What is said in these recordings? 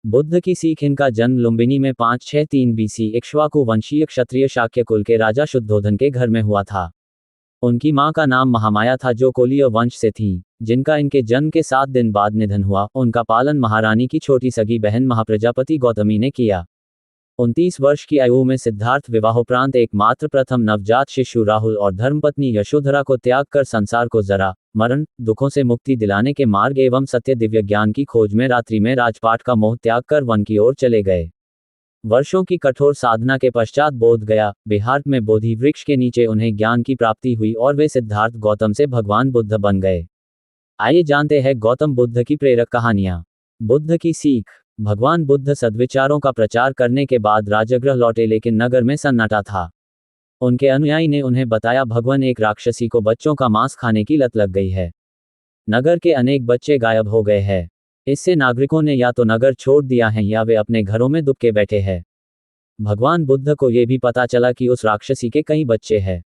बुद्ध की सीख। इनका जन्म लुम्बिनी में 563 बीसी इक्ष्वाकु वंशीय क्षत्रिय शाक्य कुल के राजा शुद्धोधन के घर में हुआ था। उनकी मां का नाम महामाया था जो कोलीय वंश से थीं, जिनका इनके जन्म के 7 दिन बाद निधन हुआ। उनका पालन महारानी की छोटी सगी बहन महाप्रजापति गौतमी ने किया। 29 वर्ष की आयु में सिद्धार्थ विवाहोपरांत एकमात्र प्रथम नवजात शिशु राहुल और धर्मपत्नी यशोधरा को त्याग कर संसार को जरा, मरण, दुखों से मुक्ति दिलाने के मार्ग एवं सत्य दिव्य ज्ञान की खोज में रात्रि में राजपाट का मोह त्याग कर वन की ओर चले गए। वर्षों की कठोर साधना के पश्चात बोध गया, बिहार में बोधि वृक्ष के नीचे उन्हें ज्ञान की प्राप्ति हुई और वे सिद्धार्थ गौतम से भगवान बुद्ध बन गए। आइए जानते हैं गौतम बुद्ध की प्रेरक कहानियां। बुद्ध की सीख। भगवान बुद्ध सद्विचारों का प्रचार करने के बाद राजगृह लौटे, लेकिन नगर में सन्नाटा था। उनके अनुयायी ने उन्हें बताया, भगवान एक राक्षसी को बच्चों का मांस खाने की लत लग गई है। नगर के अनेक बच्चे गायब हो गए हैं। इससे नागरिकों ने या तो नगर छोड़ दिया है या वे अपने घरों में दुबके बैठे हैं। भगवान बुद्ध को यह भी पता चला कि उस राक्षसी के कई बच्चे हैं।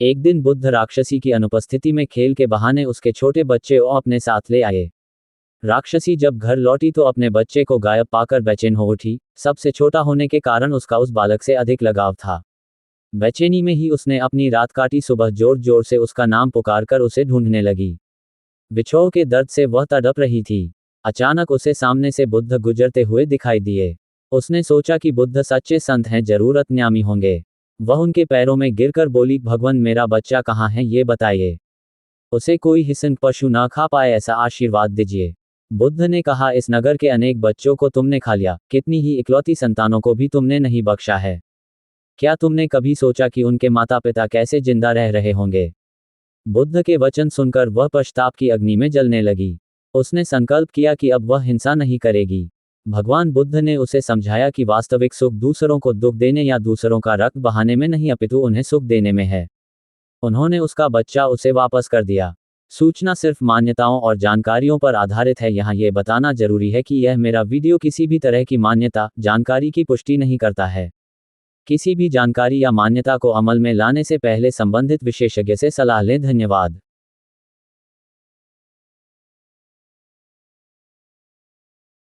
एक दिन बुद्ध राक्षसी की अनुपस्थिति में खेल के बहाने उसके छोटे बच्चे को अपने साथ ले आए। राक्षसी जब घर लौटी तो अपने बच्चे को गायब पाकर बेचैन हो उठी। सबसे छोटा होने के कारण उसका उस बालक से अधिक लगाव था। बेचैनी में ही उसने अपनी रात काटी। सुबह जोर जोर से उसका नाम पुकारकर उसे ढूंढने लगी। बिछोह के दर्द से वह तड़प रही थी। अचानक उसे सामने से बुद्ध गुजरते हुए दिखाई दिए। उसने सोचा कि बुद्ध सच्चे संत हैं, जरूर अज्ञानी होंगे। वह उनके पैरों में गिरकर बोली, भगवान मेरा बच्चा कहाँ है, ये बताइए। उसे कोई हिंसक पशु ना खा पाए ऐसा आशीर्वाद दीजिए। बुद्ध ने कहा, इस नगर के अनेक बच्चों को तुमने खा लिया, कितनी ही इकलौती संतानों को भी तुमने नहीं बख्शा है। क्या तुमने कभी सोचा कि उनके माता पिता कैसे जिंदा रह रहे होंगे? बुद्ध के वचन सुनकर वह पश्चाताप की अग्नि में जलने लगी। उसने संकल्प किया कि अब वह हिंसा नहीं करेगी। भगवान बुद्ध ने उसे समझाया कि वास्तविक सुख दूसरों को दुख देने या दूसरों का रक्त बहाने में नहीं, अपितु उन्हें सुख देने में है। उन्होंने उसका बच्चा उसे वापस कर दिया। सूचना सिर्फ मान्यताओं और जानकारियों पर आधारित है। यहाँ ये बताना जरूरी है कि यह मेरा वीडियो किसी भी तरह की मान्यता, जानकारी की पुष्टि नहीं करता है। किसी भी जानकारी या मान्यता को अमल में लाने से पहले संबंधित विशेषज्ञ से सलाह लें। धन्यवाद।